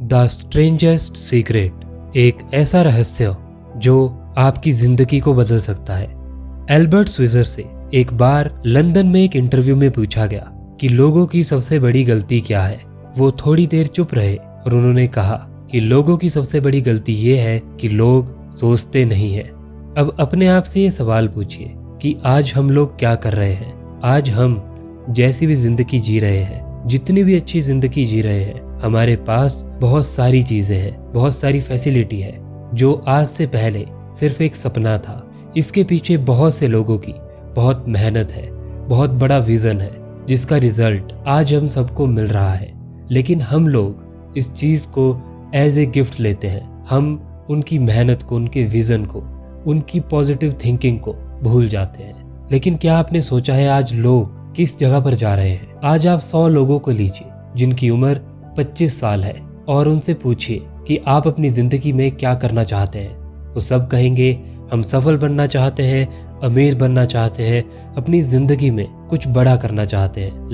The strangest secret, एक ऐसा रहस्य जो आपकी जिंदगी को बदल सकता है। एल्बर्ट स्विजर से एक बार लंदन में एक इंटरव्यू में पूछा गया कि लोगों की सबसे बड़ी गलती क्या है। वो थोड़ी देर चुप रहे और उन्होंने कहा कि लोगों की सबसे बड़ी गलती ये है कि लोग सोचते नहीं है। अब अपने आप से ये सवाल पूछिए कि आज हम लोग क्या कर रहे हैं। आज हम जैसी भी जिंदगी जी रहे हैं, जितनी भी अच्छी जिंदगी जी रहे हैं, हमारे पास बहुत सारी चीजें हैं, बहुत सारी फैसिलिटी है जो आज से पहले सिर्फ एक सपना था। इसके पीछे बहुत से लोगों की बहुत मेहनत है, बहुत बड़ा विजन है, जिसका रिजल्ट आज हम सबको मिल रहा है। लेकिन हम लोग इस चीज को एज ए गिफ्ट लेते हैं। हम उनकी मेहनत को, उनके विजन को, उनकी पॉजिटिव थिंकिंग को भूल जाते हैं। लेकिन क्या आपने सोचा है आज लोग किस जगह पर जा रहे हैं? आज आप 100 लोगों को लीजिए जिनकी उम्र 25 साल है और उनसे पूछिए कि आप अपनी जिंदगी में क्या करना चाहते हैं। तो सब कहेंगे हम सफल बनना चाहते हैं, अमीर बनना चाहते हैं, अपनी जिंदगी में कुछ बड़ा करना चाहते हैं।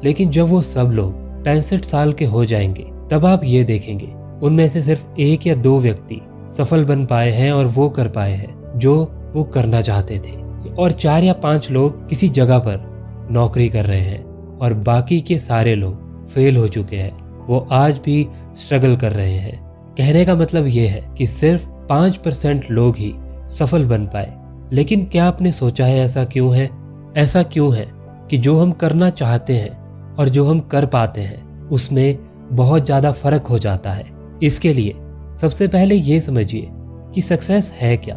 लेकिन जब वो सब लोग 65 साल के हो जाएंगे तब आप ये देखेंगे उनमें से सिर्फ 1 या 2 व्यक्ति सफल बन पाए हैं और वो कर पाए हैं जो वो करना चाहते थे, और 4 या 5 लोग किसी जगह पर नौकरी कर रहे हैं और बाकी के सारे लोग फेल हो चुके हैं। वो आज भी स्ट्रगल कर रहे हैं। कहने का मतलब ये है कि सिर्फ 5% लोग ही सफल बन पाए। लेकिन क्या आपने सोचा है ऐसा क्यों है? ऐसा क्यों है कि जो हम करना चाहते हैं और जो हम कर पाते हैं उसमें बहुत ज्यादा फर्क हो जाता है। इसके लिए सबसे पहले ये समझिए कि सक्सेस है क्या।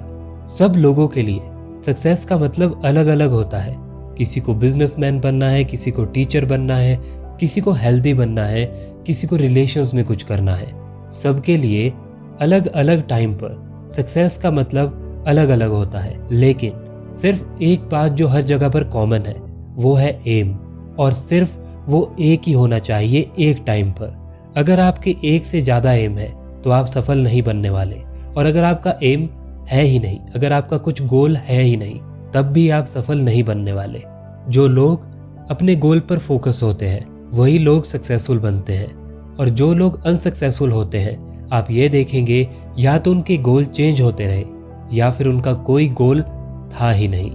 सब लोगों के लिए सक्सेस का मतलब अलग अलग होता है। किसी को बिजनेसमैन बनना है, किसी को टीचर बनना है, किसी को हेल्दी बनना है, किसी को रिलेशंस में कुछ करना है। सबके लिए अलग अलग टाइम पर सक्सेस का मतलब अलग अलग होता है। लेकिन सिर्फ एक बात जो हर जगह पर कॉमन है वो है एम, और सिर्फ वो एक ही होना चाहिए एक टाइम पर। अगर आपके एक से ज्यादा एम है तो आप सफल नहीं बनने वाले, और अगर आपका एम है ही नहीं, अगर आपका कुछ गोल है ही नहीं, तब भी आप सफल नहीं बनने वाले। जो लोग अपने गोल पर फोकस होते हैं वही लोग सक्सेसफुल बनते हैं, और जो लोग अनसक्सेसफुल होते हैं आप ये देखेंगे या तो उनके गोल चेंज होते रहे या फिर उनका कोई गोल था ही नहीं।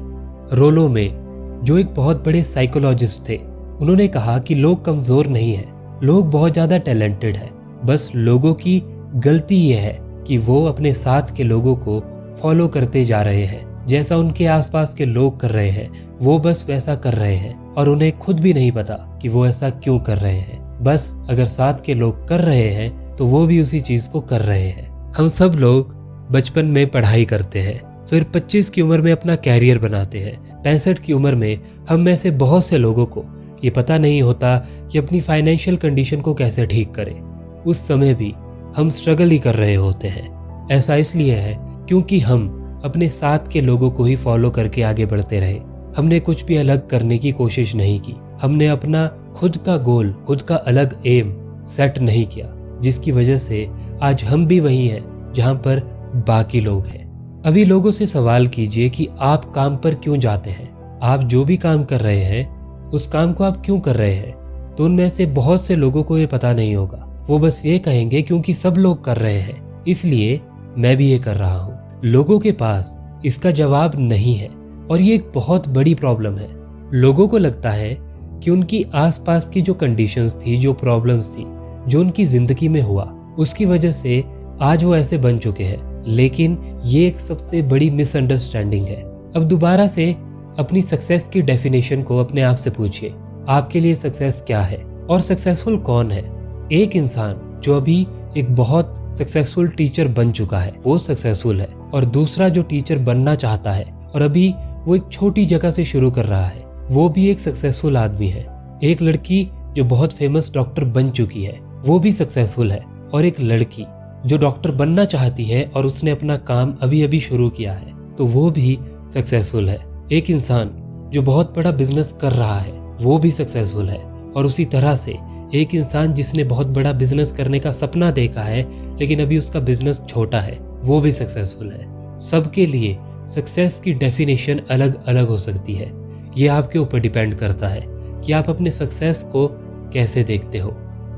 रोलो में जो एक बहुत बड़े साइकोलॉजिस्ट थे, उन्होंने कहा कि लोग कमजोर नहीं है, लोग बहुत ज्यादा टैलेंटेड है। बस लोगों की गलती यह है कि वो अपने साथ के लोगों को फॉलो करते जा रहे हैं। जैसा उनके आसपास के लोग कर रहे हैं वो बस वैसा कर रहे हैं, और उन्हें खुद भी नहीं पता कि वो ऐसा क्यों कर रहे हैं। बस अगर साथ के लोग कर रहे हैं तो वो भी उसी चीज को कर रहे हैं। हम सब लोग बचपन में पढ़ाई करते हैं, फिर 25 की उम्र में अपना कैरियर बनाते हैं। 65 की उम्र में हम में से बहुत से लोगों को ये पता नहीं होता कि अपनी फाइनेंशियल कंडीशन को कैसे ठीक करें। उस समय भी हम स्ट्रगल ही कर रहे होते हैं। ऐसा इसलिए है क्योंकि हम अपने साथ के लोगों को ही फॉलो करके आगे बढ़ते रहे। हमने कुछ भी अलग करने की कोशिश नहीं की। हमने अपना खुद का गोल, खुद का अलग एम सेट नहीं किया, जिसकी वजह से आज हम भी वही हैं जहां पर बाकी लोग हैं। अभी लोगों से सवाल कीजिए कि आप काम पर क्यों जाते हैं। आप जो भी काम कर रहे हैं उस काम को आप क्यों कर रहे हैं, तो उनमें से बहुत से लोगों को ये पता नहीं होगा। वो बस ये कहेंगे क्योंकि सब लोग कर रहे हैं इसलिए मैं भी ये कर रहा हूँ। लोगों के पास इसका जवाब नहीं है, और ये एक बहुत बड़ी प्रॉब्लम है। लोगों को लगता है कि उनकी आसपास की जो कंडीशंस थी, जो प्रॉब्लम्स थी, जो उनकी जिंदगी में हुआ, उसकी वजह से आज वो ऐसे बन चुके हैं। लेकिन ये एक सबसे बड़ी मिसअंडरस्टैंडिंग है। अब दोबारा से अपनी सक्सेस की डेफिनेशन को अपने आप से पूछिए, आपके लिए सक्सेस क्या है और सक्सेसफुल कौन है? एक इंसान जो अभी एक बहुत सक्सेसफुल टीचर बन चुका है वो सक्सेसफुल है, और दूसरा जो टीचर बनना चाहता है और अभी वो एक छोटी जगह से शुरू कर रहा है वो भी एक सक्सेसफुल आदमी है। एक लड़की जो बहुत फेमस डॉक्टर बन चुकी है वो भी सक्सेसफुल है, और एक लड़की जो डॉक्टर बनना चाहती है और उसने अपना काम अभी अभी शुरू किया है तो वो भी सक्सेसफुल है। एक इंसान जो बहुत बड़ा बिजनेस कर रहा है वो भी सक्सेसफुल है, और उसी तरह से एक इंसान जिसने बहुत बड़ा बिजनेस करने का सपना देखा है लेकिन अभी उसका बिजनेस छोटा है वो भी सक्सेसफुल है। सबके लिए सक्सेस की डेफिनेशन अलग अलग हो सकती है। ये आपके ऊपर डिपेंड करता है कि आप अपने सक्सेस को कैसे देखते हो।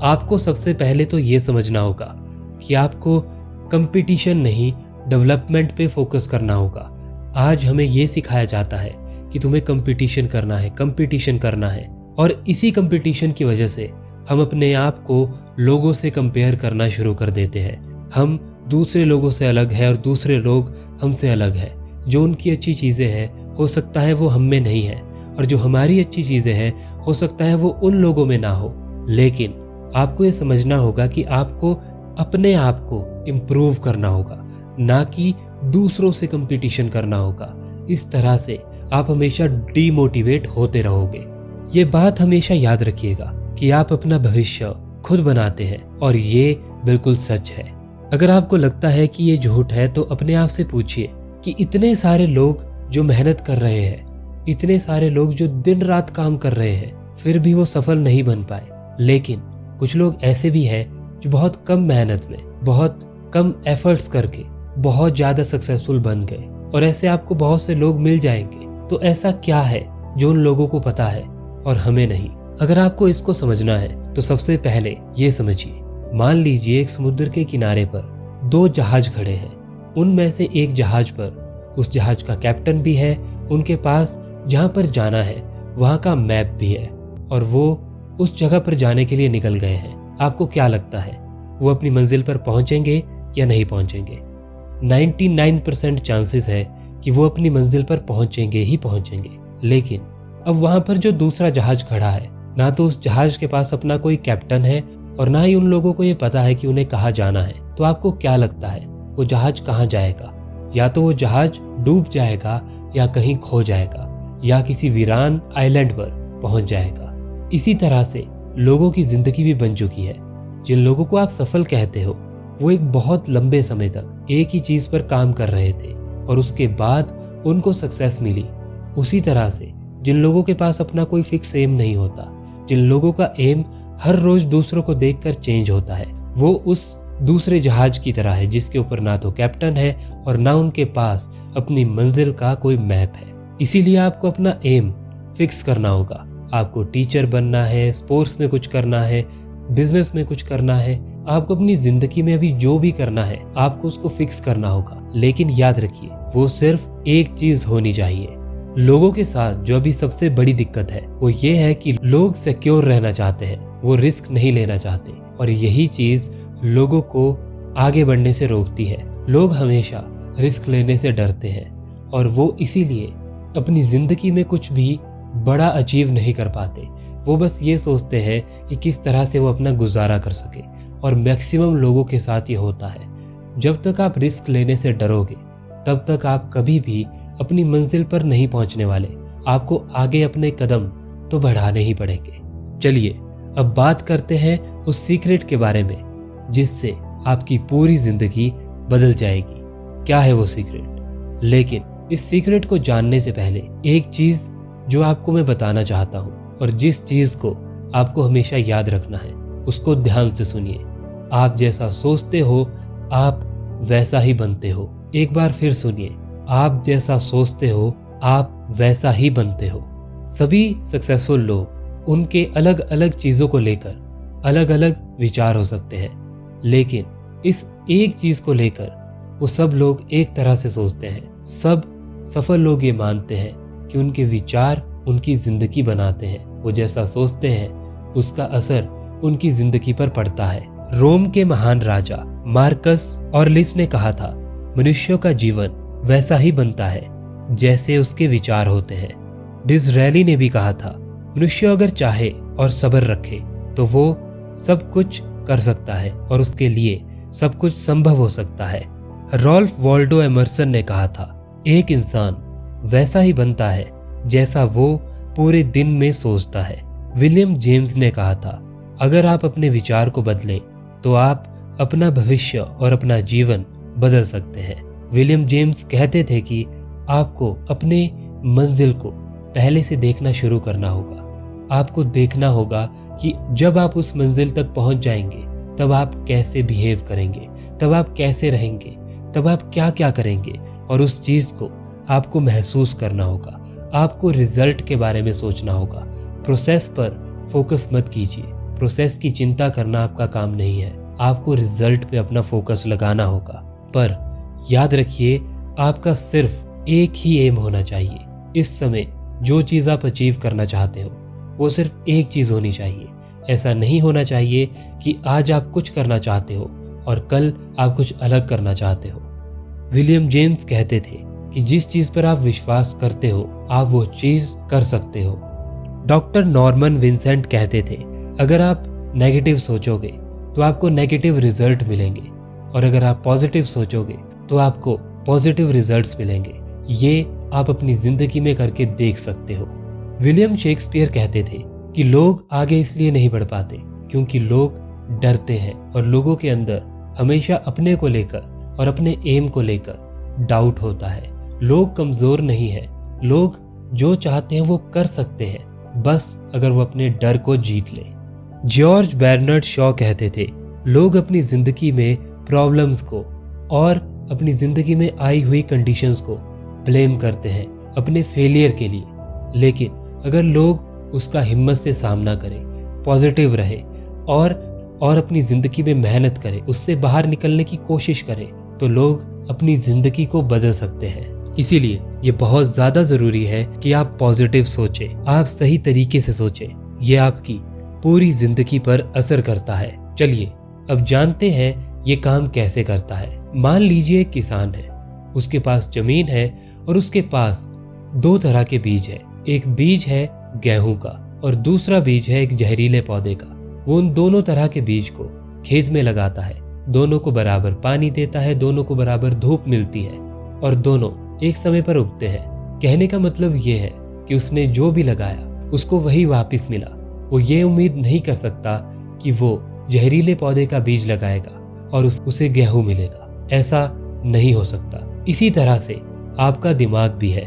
आपको सबसे पहले तो ये समझना होगा कि आपको कंपटीशन नहीं, डेवलपमेंट पे फोकस करना होगा। आज हमें ये सिखाया जाता है कि तुम्हें कंपटीशन करना है, कंपटीशन करना है, और इसी कंपटीशन की वजह से हम अपने आप को लोगों से कंपेयर करना शुरू कर देते हैं। हम दूसरे लोगों से अलग है और दूसरे लोग हमसे अलग है। जो उनकी अच्छी चीज़ें हैं हो सकता है वो हम में नहीं है, और जो हमारी अच्छी चीज़ें हैं हो सकता है वो उन लोगों में ना हो। लेकिन आपको ये समझना होगा कि आपको अपने आप को इम्प्रूव करना होगा, ना कि दूसरों से कंपटीशन करना होगा। इस तरह से आप हमेशा डीमोटिवेट होते रहोगे। ये बात हमेशा याद रखिएगा कि आप अपना भविष्य खुद बनाते हैं, और ये बिल्कुल सच है। अगर आपको लगता है कि ये झूठ है तो अपने आप से पूछिए कि इतने सारे लोग जो मेहनत कर रहे हैं, इतने सारे लोग जो दिन रात काम कर रहे हैं, फिर भी वो सफल नहीं बन पाए। लेकिन कुछ लोग ऐसे भी हैं जो बहुत कम मेहनत में, बहुत कम एफर्ट्स करके बहुत ज्यादा सक्सेसफुल बन गए, और ऐसे आपको बहुत से लोग मिल जाएंगे। तो ऐसा क्या है जो उन लोगों को पता है और हमें नहीं? अगर आपको इसको समझना है तो सबसे पहले ये समझिए, मान लीजिए एक समुद्र के किनारे पर दो जहाज खड़े हैं। उनमें से एक जहाज पर उस जहाज का कैप्टन भी है, उनके पास जहां पर जाना है वहां का मैप भी है, और वो उस जगह पर जाने के लिए निकल गए हैं। आपको क्या लगता है वो अपनी मंजिल पर पहुंचेंगे या नहीं पहुंचेंगे? 99% चांसेस है कि वो अपनी मंजिल पर पहुंचेंगे ही पहुंचेंगे। लेकिन अब वहां पर जो दूसरा जहाज खड़ा है, ना तो उस जहाज के पास अपना कोई कैप्टन है और ना ही उन लोगों को ये पता है कि उन्हें कहाँ जाना है। तो आपको क्या लगता है वो जहाज कहाँ जाएगा? या तो वो जहाज डूब जाएगा, या कहीं खो जाएगा, या किसी वीरान आइलैंड पर पहुंच जाएगा। इसी तरह से लोगों की जिंदगी भी बन चुकी है। जिन लोगों को आप सफल कहते हो वो एक बहुत लंबे समय तक एक ही चीज पर काम कर रहे थे और उसके बाद उनको सक्सेस मिली। उसी तरह से जिन लोगों के पास अपना कोई फिक्स एम नहीं होता, जिन लोगों का एम हर रोज दूसरों को देखकर चेंज होता है, वो उस दूसरे जहाज की तरह है जिसके ऊपर ना तो कैप्टन है और ना उनके पास अपनी मंजिल का कोई मैप है। इसीलिए आपको अपना एम फिक्स करना होगा। आपको टीचर बनना है, स्पोर्ट्स में कुछ करना है, बिजनेस में कुछ करना है, आपको अपनी जिंदगी में अभी जो भी करना है आपको उसको फिक्स करना होगा। लेकिन याद रखिए वो सिर्फ एक चीज होनी चाहिए। लोगों के साथ जो अभी सबसे बड़ी दिक्कत है वो ये है कि लोग सिक्योर रहना चाहते हैं, वो रिस्क नहीं लेना चाहते, और यही चीज लोगों को आगे बढ़ने से रोकती है। लोग हमेशा रिस्क लेने से डरते हैं और वो इसीलिए अपनी जिंदगी में कुछ भी बड़ा अचीव नहीं कर पाते। वो बस ये सोचते हैं कि किस तरह से वो अपना गुजारा कर सके, और मैक्सिमम लोगों के साथ ये होता है। जब तक आप रिस्क लेने से डरोगे तब तक आप कभी भी अपनी मंजिल पर नहीं पहुंचने वाले। आपको आगे अपने कदम तो बढ़ाने ही पड़ेंगे। चलिए अब बात करते हैं उस सीक्रेट के बारे में जिससे आपकी पूरी जिंदगी बदल जाएगी। क्या है वो सीक्रेट? लेकिन इस सीक्रेट को जानने से पहले एक चीज जो आपको मैं बताना चाहता हूँ, और जिस चीज को आपको हमेशा याद रखना है उसको ध्यान से सुनिए। आप जैसा सोचते हो आप वैसा ही बनते हो। एक बार फिर सुनिए, आप जैसा सोचते हो आप वैसा ही बनते हो। सभी सक्सेसफुल लोग उनके अलग अलग चीजों को लेकर अलग अलग विचार हो सकते हैं, लेकिन इस एक चीज को लेकर वो सब लोग एक तरह से सोचते हैं। सब सफल लोग ये मानते हैं कि उनके विचार उनकी जिंदगी बनाते हैं। वो जैसा सोचते हैं उसका असर उनकी जिंदगी पर पड़ता है। रोम के महान राजा मार्कस ऑरलिस ने कहा था, मनुष्यों का जीवन वैसा ही बनता है जैसे उसके विचार होते हैं। डिज़रेली ने भी कहा था, मनुष्य अगर चाहे और सब्र रखे तो वो सब कुछ कर सकता है और उसके लिए सब कुछ संभव हो सकता है। रॉल्फ वॉल्डो एमर्सन ने कहा था, एक इंसान वैसा ही बनता है जैसा वो पूरे दिन में सोचता है। विलियम जेम्स ने कहा था, अगर आप अपने विचार को बदलें तो आप अपना भविष्य और अपना जीवन बदल सकते हैं। विलियम जेम्स कहते थे कि आपको अपने मंजिल को पहले से देखना शुरू करना होगा। आपको देखना होगा कि जब आप उस मंजिल तक पहुंच जाएंगे तब आप कैसे बिहेव करेंगे, तब आप कैसे रहेंगे, तब आप क्या क्या करेंगे, और उस चीज को आपको महसूस करना होगा। आपको रिजल्ट के बारे में सोचना होगा। प्रोसेस पर फोकस मत कीजिए, प्रोसेस की चिंता करना आपका काम नहीं है। आपको रिजल्ट पे अपना फोकस लगाना होगा। पर याद रखिए, आपका सिर्फ एक ही एम होना चाहिए। इस समय जो चीज़ आप अचीव करना चाहते हो वो सिर्फ एक चीज़ होनी चाहिए। ऐसा नहीं होना चाहिए कि आज आप कुछ करना चाहते हो और कल आप कुछ अलग करना चाहते हो। विलियम जेम्स कहते थे कि जिस चीज़ पर आप विश्वास करते हो आप वो चीज़ कर सकते हो। डॉक्टर नॉर्मन विंसेंट कहते थे, अगर आप नेगेटिव सोचोगे तो आपको नेगेटिव रिजल्ट मिलेंगे और अगर आप पॉजिटिव सोचोगे तो आपको पॉजिटिव रिजल्ट्स मिलेंगे। ये आप अपनी जिंदगी में करके देख सकते हो। विलियम शेक्सपियर कहते थे कि लोग आगे इसलिए नहीं बढ़ पाते क्योंकि लोग डरते हैं और लोगों के अंदर हमेशा अपने को लेकर और अपने एम को लेकर डाउट होता है। लोग कमजोर नहीं है, लोग जो चाहते हैं वो कर सकते हैं, बस अगर वो अपने डर को जीत ले। जॉर्ज बर्नार्ड शॉ कहते थे, लोग अपनी जिंदगी में प्रॉब्लम्स को और अपनी जिंदगी में आई हुई कंडीशंस को ब्लेम करते हैं अपने फेलियर के लिए, लेकिन अगर लोग उसका हिम्मत से सामना करें, पॉजिटिव रहे और अपनी जिंदगी में मेहनत करें, उससे बाहर निकलने की कोशिश करें, तो लोग अपनी जिंदगी को बदल सकते हैं। इसीलिए ये बहुत ज्यादा जरूरी है कि आप पॉजिटिव सोचें, आप सही तरीके से सोचें। ये आपकी पूरी जिंदगी पर असर करता है। चलिए अब जानते हैं ये काम कैसे करता है। मान लीजिए एक किसान है, उसके पास जमीन है और उसके पास दो तरह के बीज है। एक बीज है गेहूं का और दूसरा बीज है एक जहरीले पौधे का। वो उन दोनों तरह के बीज को खेत में लगाता है, दोनों को बराबर पानी देता है, दोनों को बराबर धूप मिलती है और दोनों एक समय पर उगते हैं। कहने का मतलब ये है कि उसने जो भी लगाया उसको वही वापस मिला। वो ये उम्मीद नहीं कर सकता कि वो जहरीले पौधे का बीज लगाएगा और उसे गेहूं मिलेगा। ऐसा नहीं हो सकता। इसी तरह से आपका दिमाग भी है।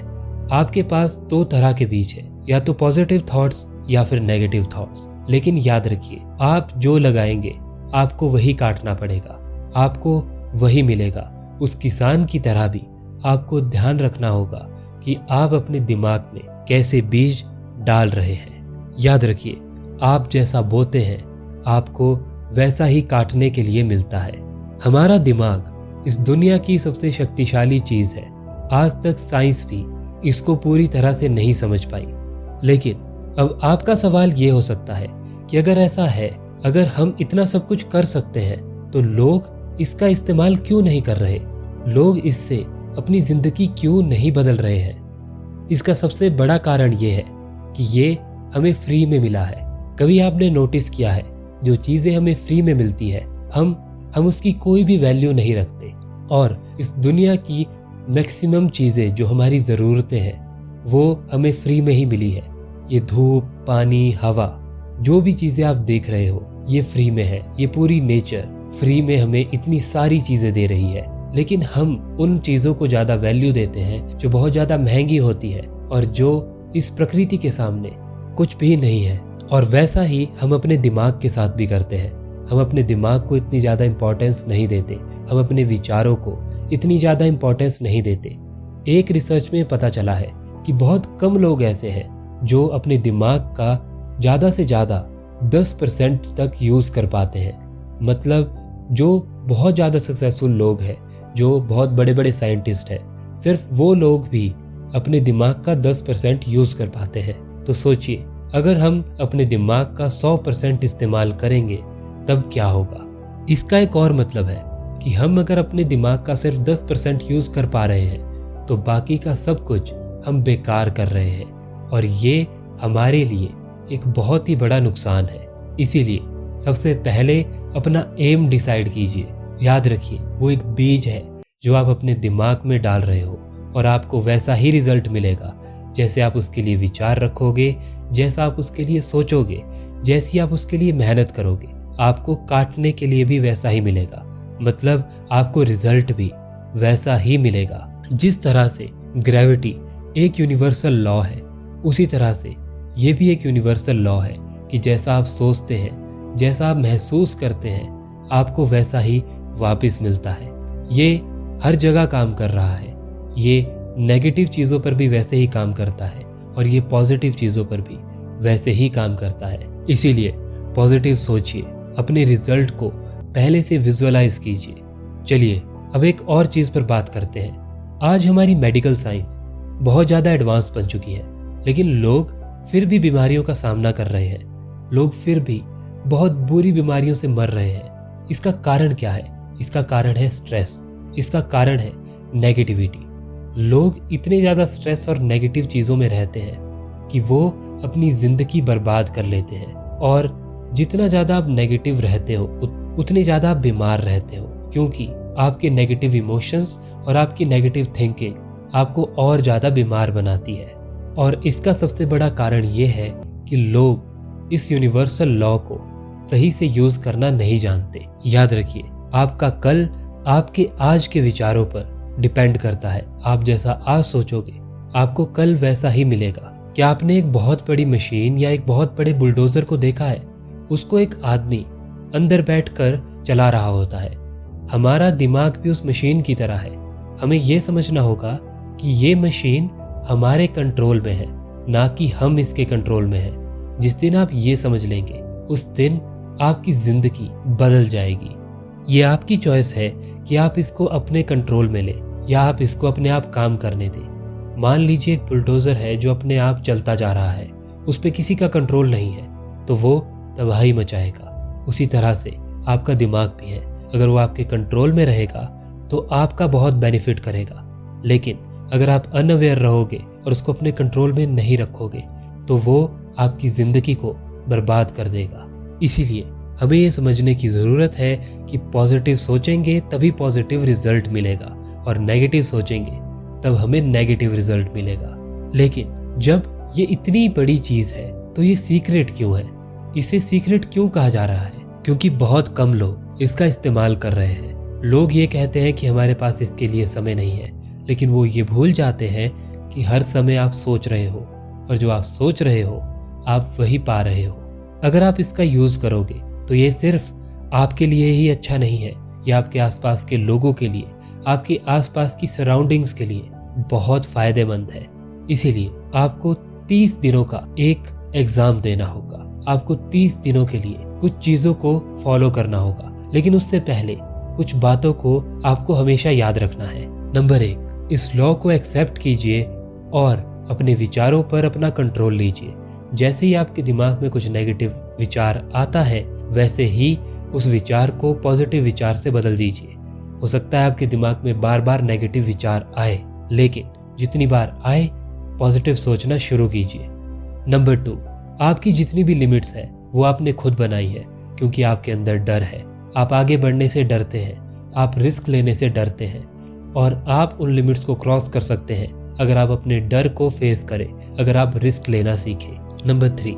आपके पास दो तरह के बीज है, या तो पॉजिटिव थॉट्स या फिर नेगेटिव थॉट्स। लेकिन याद रखिए, आप जो लगाएंगे आपको वही काटना पड़ेगा, आपको वही मिलेगा। उस किसान की तरह भी आपको ध्यान रखना होगा कि आप अपने दिमाग में कैसे बीज डाल रहे हैं। याद रखिए, आप जैसा बोते हैं आपको वैसा ही काटने के लिए मिलता है। हमारा दिमाग इस दुनिया की सबसे शक्तिशाली चीज है। आज तक साइंस भी इसको पूरी तरह से नहीं समझ पाई। लेकिन अब आपका सवाल ये हो सकता है कि अगर ऐसा है, अगर हम इतना सब कुछ कर सकते हैं, तो लोग इसका इस्तेमाल क्यों नहीं कर रहे? लोग इससे अपनी जिंदगी क्यों नहीं बदल रहे हैं? इसका सबसे बड़ा कारण ये है कि ये हमें फ्री में मिला है। कभी आपने नोटिस किया है, जो चीजें हमें फ्री में मिलती है हम उसकी कोई भी वैल्यू नहीं रखते, और इस दुनिया की मैक्सिमम चीजें जो हमारी जरूरतें हैं वो हमें फ्री में ही मिली है। ये धूप, पानी, हवा, जो भी चीजें आप देख रहे हो ये फ्री में है। ये पूरी नेचर फ्री में हमें इतनी सारी चीजें दे रही है। लेकिन हम उन चीजों को ज्यादा वैल्यू देते हैं जो बहुत ज्यादा महंगी होती है और जो इस प्रकृति के सामने कुछ भी नहीं है। और वैसा ही हम अपने दिमाग के साथ भी करते हैं। हम अपने दिमाग को इतनी ज्यादा इंपॉर्टेंस नहीं देते, हम अपने विचारों को इतनी ज्यादा इंपॉर्टेंस नहीं देते। एक रिसर्च में पता चला है कि बहुत कम लोग ऐसे हैं जो अपने दिमाग का ज्यादा से ज्यादा 10% तक यूज कर पाते हैं। मतलब जो बहुत ज्यादा सक्सेसफुल लोग हैं, जो बहुत बड़े बड़े साइंटिस्ट हैं, सिर्फ वो लोग भी अपने दिमाग का 10% यूज कर पाते हैं। तो सोचिए, अगर हम अपने दिमाग का 100% इस्तेमाल करेंगे तब क्या होगा? इसका एक और मतलब है कि हम अगर अपने दिमाग का सिर्फ 10% यूज कर पा रहे हैं तो बाकी का सब कुछ हम बेकार कर रहे हैं, और ये हमारे लिए एक बहुत ही बड़ा नुकसान है। इसीलिए सबसे पहले अपना एम डिसाइड कीजिए। याद रखिए, वो एक बीज है जो आप अपने दिमाग में डाल रहे हो और आपको वैसा ही रिजल्ट मिलेगा जैसे आप उसके लिए विचार रखोगे, जैसा आप उसके लिए सोचोगे, जैसी आप उसके लिए मेहनत करोगे, आपको काटने के लिए भी वैसा ही मिलेगा। मतलब आपको रिजल्ट भी वैसा ही मिलेगा। जिस तरह से ग्रेविटी एक यूनिवर्सल लॉ है, उसी तरह से ये भी एक यूनिवर्सल लॉ है कि जैसा आप सोचते हैं, जैसा आप महसूस करते हैं, आपको वैसा ही वापस मिलता है। ये हर जगह काम कर रहा है। ये नेगेटिव चीज़ों पर भी वैसे ही काम करता है और ये पॉजिटिव चीज़ों पर भी वैसे ही काम करता है। इसीलिए पॉजिटिव सोचिए, अपने रिजल्ट को पहले से विजुअलाइज कीजिए। चलिए अब एक और चीज पर बात करते हैं। आज हमारी मेडिकल साइंस बहुत ज्यादा एडवांस बन चुकी है, लेकिन लोग फिर भी बीमारियों का सामना कर रहे हैं। लोग फिर भी बहुत बुरी बीमारियों से मर रहे हैं। इसका कारण क्या है? इसका कारण है स्ट्रेस, इसका कारण है नेगेटिविटी। लोग इतने ज्यादा स्ट्रेस और नेगेटिव चीजों में रहते हैं कि वो अपनी जिंदगी बर्बाद कर लेते हैं। और जितना ज्यादा आप नेगेटिव रहते हो उतने ज्यादा आप बीमार रहते हो, क्योंकि आपके नेगेटिव इमोशंस और आपकी नेगेटिव थिंकिंग आपको और ज्यादा बीमार बनाती है। और इसका सबसे बड़ा कारण ये है कि लोग इस यूनिवर्सल लॉ को सही से यूज करना नहीं जानते। याद रखिए, आपका कल आपके आज के विचारों पर डिपेंड करता है। आप जैसा आज सोचोगे आपको कल वैसा ही मिलेगा। क्या आपने एक बहुत बड़ी मशीन या एक बहुत बड़े बुलडोजर को देखा है? उसको एक आदमी अंदर बैठकर चला रहा होता है। हमारा दिमाग भी उस मशीन की तरह है। हमें यह समझना होगा कि ये मशीन हमारे कंट्रोल में है, ना कि हम इसके कंट्रोल में हैं। जिस दिन आप ये समझ लेंगे उस दिन आपकी जिंदगी बदल जाएगी। ये आपकी चॉइस है कि आप इसको अपने कंट्रोल में लें या आप इसको अपने आप काम करने दें। मान लीजिए एक बुलडोजर है जो अपने आप चलता जा रहा है, उस पर किसी का कंट्रोल नहीं है, तो वो तबाही मचाएगा। उसी तरह से आपका दिमाग भी है। अगर वो आपके कंट्रोल में रहेगा तो आपका बहुत बेनिफिट करेगा, लेकिन अगर आप अनअवेयर रहोगे और उसको अपने कंट्रोल में नहीं रखोगे तो वो आपकी जिंदगी को बर्बाद कर देगा। इसीलिए हमें ये समझने की जरूरत है कि पॉजिटिव सोचेंगे तभी पॉजिटिव रिजल्ट मिलेगा, और नेगेटिव सोचेंगे तब हमें नेगेटिव रिजल्ट मिलेगा। लेकिन जब ये इतनी बड़ी चीज है तो ये सीक्रेट क्यों है? इसे सीक्रेट क्यों कहा जा रहा है? क्योंकि बहुत कम लोग इसका इस्तेमाल कर रहे हैं। लोग ये कहते हैं कि हमारे पास इसके लिए समय नहीं है, लेकिन वो ये भूल जाते हैं कि हर समय आप सोच रहे हो, और जो आप सोच रहे हो आप वही पा रहे हो। अगर आप इसका यूज करोगे तो ये सिर्फ आपके लिए ही अच्छा नहीं है, ये आपके आसपास के लोगों के लिए, आपके आसपास की सराउंडिंग्स के लिए बहुत फायदेमंद है। इसीलिए आपको 30 दिनों का एक एग्जाम देना होगा। आपको 30 दिनों के लिए कुछ चीजों को फॉलो करना होगा, लेकिन उससे पहले कुछ बातों को आपको हमेशा याद रखना है। नंबर 1, इस लॉ को एक्सेप्ट कीजिए और अपने विचारों पर अपना कंट्रोल लीजिए। जैसे ही आपके दिमाग में कुछ नेगेटिव विचार आता है, वैसे ही उस विचार को पॉजिटिव विचार से बदल दीजिए। हो सकता है आपके दिमाग में बार बार नेगेटिव विचार आए, लेकिन जितनी बार आए पॉजिटिव सोचना शुरू कीजिए। नंबर 2, आपकी जितनी भी लिमिट्स है वो आपने खुद बनाई है, क्योंकि आपके अंदर डर है। आप आगे बढ़ने से डरते हैं, आप रिस्क लेने से डरते हैं, और आप उन लिमिट्स को क्रॉस कर सकते हैं अगर आप अपने डर को फेस करें, अगर आप रिस्क लेना सीखें। नंबर 3,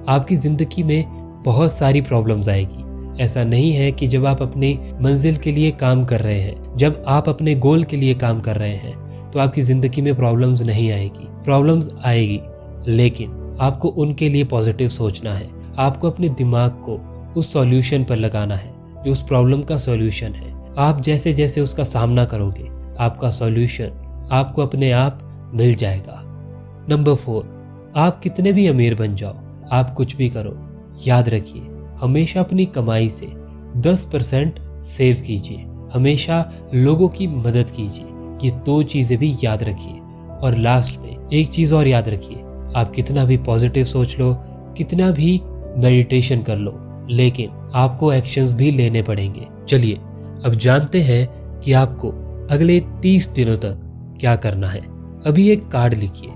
आपकी जिंदगी में बहुत सारी प्रॉब्लम्स आएगी। ऐसा नहीं है कि जब आप अपनी मंजिल के लिए काम कर रहे हैं, जब आप अपने गोल के लिए काम कर रहे हैं, तो आपकी जिंदगी में प्रॉब्लम्स नहीं आएगी। प्रॉब्लम्स आएगी, लेकिन आपको उनके लिए पॉजिटिव सोचना है। आपको अपने दिमाग को उस सॉल्यूशन पर लगाना है जो उस प्रॉब्लम का सॉल्यूशन है। आप जैसे जैसे उसका सामना करोगे, आपका सॉल्यूशन आपको अपने आप मिल जाएगा। नंबर 4, आप कितने भी अमीर बन जाओ, आप कुछ भी करो, याद रखिए हमेशा अपनी कमाई से 10% सेव कीजिए। हमेशा लोगों की मदद कीजिए। ये 2 चीजें भी याद रखिए। और लास्ट में एक चीज और याद रखिए, आप कितना भी पॉजिटिव सोच लो, कितना भी मेडिटेशन कर लो, लेकिन आपको एक्शंस भी लेने पड़ेंगे। चलिए अब जानते हैं कि आपको अगले 30 दिनों तक क्या करना है। अभी एक कार्ड लिखिए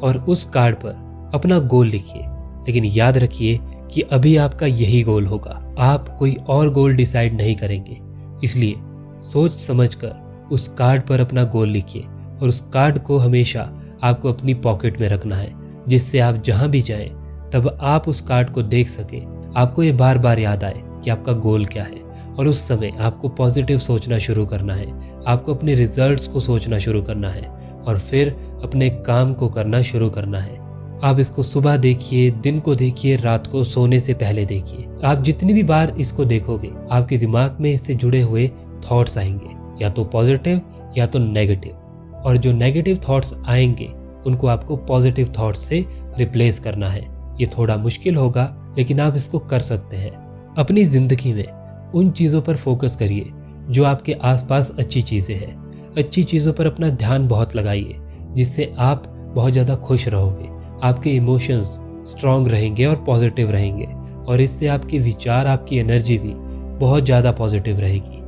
और उस कार्ड पर अपना गोल लिखिए, लेकिन याद रखिए कि अभी आपका यही गोल होगा। आप कोई और गोल डिसाइड नहीं करेंगे। इसलिए सोच समझकर उस कार्ड पर अपना गोल लिखिए, और उस कार्ड को हमेशा आपको अपनी पॉकेट में रखना है, जिससे आप जहां भी जाएं तब आप उस कार्ड को देख सके, आपको ये बार बार याद आए कि आपका गोल क्या है। और उस समय आपको पॉजिटिव सोचना शुरू करना है, आपको अपने रिजल्ट्स को सोचना शुरू करना है, और फिर अपने काम को करना शुरू करना है। आप इसको सुबह देखिए, दिन को देखिए, रात को सोने से पहले देखिए। आप जितनी भी बार इसको देखोगे, आपके दिमाग में इससे जुड़े हुए थॉट्स आएंगे, या तो पॉजिटिव या तो नेगेटिव। और जो नेगेटिव थॉट्स आएंगे उनको आपको पॉजिटिव थॉट्स से रिप्लेस करना है। ये थोड़ा मुश्किल होगा, लेकिन आप इसको कर सकते हैं। अपनी जिंदगी में उन चीज़ों पर फोकस करिए जो आपके आसपास अच्छी चीज़ें हैं। अच्छी चीज़ों पर अपना ध्यान बहुत लगाइए, जिससे आप बहुत ज़्यादा खुश रहोगे, आपके इमोशंस स्ट्रांग रहेंगे और पॉजिटिव रहेंगे, और इससे आपके विचार, आपकी एनर्जी भी बहुत ज़्यादा पॉजिटिव रहेगी।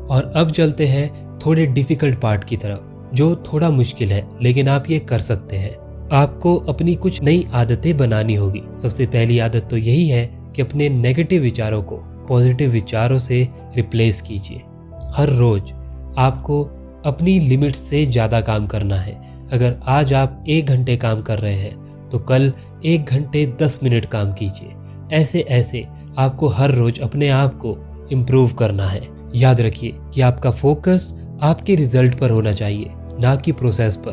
और अब चलते हैं थोड़े डिफ़िकल्ट पार्ट की तरफ, जो थोड़ा मुश्किल है, लेकिन आप ये कर सकते हैं। आपको अपनी कुछ नई आदतें बनानी होगी। सबसे पहली आदत तो यही है कि अपने नेगेटिव विचारों को पॉजिटिव विचारों से रिप्लेस कीजिए। हर रोज आपको अपनी लिमिट से ज़्यादा काम करना है। अगर आज आप 1 घंटे काम कर रहे हैं तो कल 1 घंटे 10 मिनट काम कीजिए। ऐसे ऐसे आपको हर रोज अपने आप को इम्प्रूव करना है। याद रखिए कि आपका फोकस आपके रिजल्ट पर होना चाहिए, ना कि प्रोसेस पर।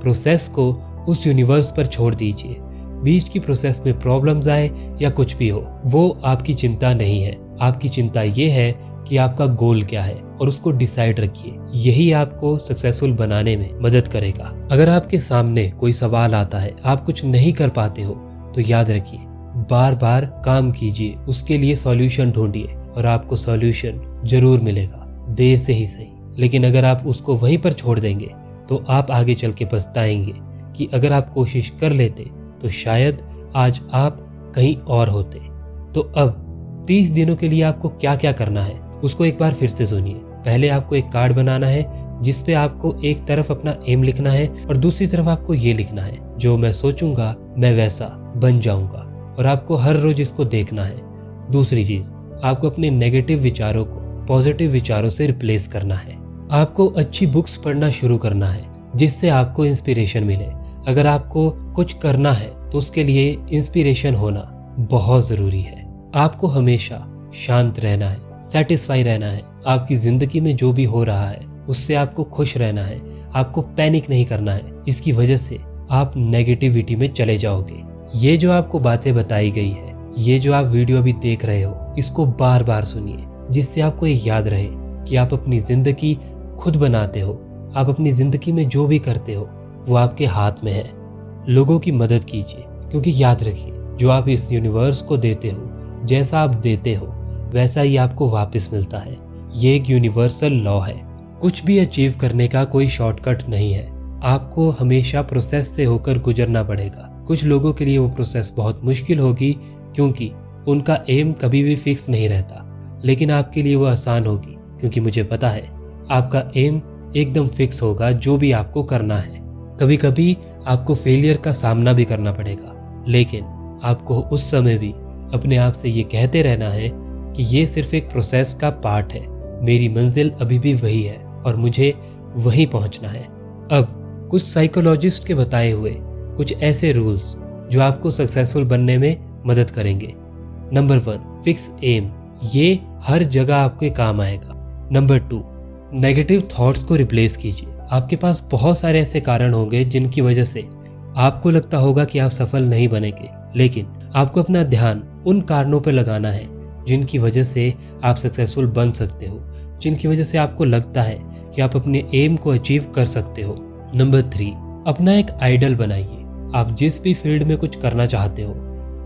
प्रोसेस को उस यूनिवर्स पर छोड़ दीजिए। बीच की प्रोसेस में प्रॉब्लम्स आए या कुछ भी हो, वो आपकी चिंता नहीं है। आपकी चिंता ये है कि आपका गोल क्या है, और उसको डिसाइड रखिए। यही आपको सक्सेसफुल बनाने में मदद करेगा। अगर आपके सामने कोई सवाल आता है, आप कुछ नहीं कर पाते हो, तो याद रखिए, बार बार काम कीजिए, उसके लिए सॉल्यूशन ढूंढिए, और आपको सॉल्यूशन जरूर मिलेगा, देर से ही सही। लेकिन अगर आप उसको वहीं पर छोड़ देंगे तो आप आगे चल के पछताएंगे कि अगर आप कोशिश कर लेते तो शायद आज आप कहीं और होते। तो अब 30 दिनों के लिए आपको क्या क्या करना है उसको एक बार फिर से सुनिए। पहले आपको एक कार्ड बनाना है, जिस पे आपको एक तरफ अपना एम लिखना है और दूसरी तरफ आपको ये लिखना है, जो मैं सोचूंगा मैं वैसा बन जाऊंगा, और आपको हर रोज इसको देखना है। दूसरी चीज, आपको अपने नेगेटिव विचारों को पॉजिटिव विचारों से रिप्लेस करना है। आपको अच्छी बुक्स पढ़ना शुरू करना है, जिससे आपको इंस्पिरेशन मिले। अगर आपको कुछ करना है तो उसके लिए इंस्पिरेशन होना बहुत जरूरी है। आपको हमेशा शांत रहना है, सेटिस्फाई रहना है। आपकी जिंदगी में जो भी हो रहा है उससे आपको खुश रहना है। आपको पैनिक नहीं करना है, इसकी वजह से आप नेगेटिविटी में चले जाओगे। ये जो आपको बातें बताई गई है, ये जो आप वीडियो अभी देख रहे हो, इसको बार बार सुनिए, जिससे आपको ये याद रहे कि आप अपनी जिंदगी खुद बनाते हो। आप अपनी जिंदगी में जो भी करते हो वो आपके हाथ में है। लोगों की मदद कीजिए, क्योंकि याद रखिए, जो आप इस यूनिवर्स को देते हो, जैसा आप देते हो वैसा ही आपको वापस मिलता है। ये एक यूनिवर्सल लॉ है। कुछ भी अचीव करने का कोई शॉर्टकट नहीं है। आपको हमेशा प्रोसेस से होकर गुजरना पड़ेगा। कुछ लोगों के लिए वो प्रोसेस बहुत मुश्किल होगी, क्योंकि उनका एम कभी भी फिक्स नहीं रहता, लेकिन आपके लिए वो आसान होगी, क्योंकि मुझे पता है आपका एम एकदम फिक्स होगा जो भी आपको करना है। कभी कभी आपको फेलियर का सामना भी करना पड़ेगा, लेकिन आपको उस समय भी अपने आप से ये कहते रहना है कि ये सिर्फ एक प्रोसेस का पार्ट है। मेरी मंजिल अभी भी वही है और मुझे वहीं पहुंचना है। अब कुछ साइकोलॉजिस्ट के बताए हुए कुछ ऐसे रूल्स जो आपको सक्सेसफुल बनने में मदद करेंगे। Number 1, fix aim. ये हर जगह आपके काम आएगा। नंबर 2, नेगेटिव थॉट्स को रिप्लेस कीजिए। आपके पास बहुत सारे ऐसे कारण होंगे जिनकी वजह से आपको लगता होगा कि आप सफल नहीं बनेंगे, लेकिन आपको अपना ध्यान उन कारणों पर लगाना है जिनकी वजह से आप सक्सेसफुल बन सकते हो, जिनकी वजह से आपको लगता है कि आप अपने एम को अचीव कर सकते हो। नंबर 3, अपना एक आइडल बनाइए। आप जिस भी फील्ड में कुछ करना चाहते हो,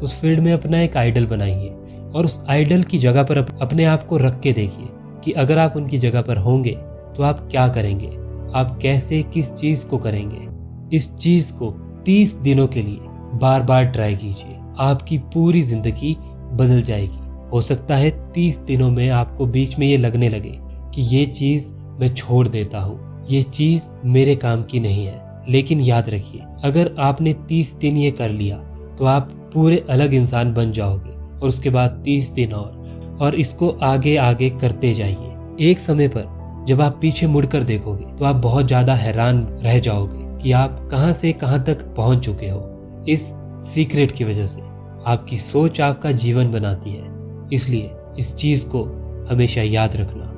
उस फील्ड में अपना एक आइडल बनाइए, और उस आइडल की जगह पर अपने आप को रख के देखिए कि अगर आप उनकी जगह पर होंगे तो आप क्या करेंगे, आप कैसे किस चीज को करेंगे। इस चीज को 30 दिनों के लिए बार बार ट्राई कीजिए। आपकी पूरी जिंदगी बदल जाएगी। हो सकता है 30 दिनों में आपको बीच में ये लगने लगे कि ये चीज मैं छोड़ देता हूँ, ये चीज मेरे काम की नहीं है। लेकिन याद रखिए, अगर आपने 30 दिन ये कर लिया तो आप पूरे अलग इंसान बन जाओगे, और उसके बाद 30 दिन और इसको आगे आगे करते जाइए। एक समय पर जब आप पीछे मुड़कर देखोगे तो आप बहुत ज्यादा हैरान रह जाओगे कि आप कहां से कहां तक पहुंच चुके हो। इस सीक्रेट की वजह से आपकी सोच आपका जीवन बनाती है, इसलिए इस चीज को हमेशा याद रखना।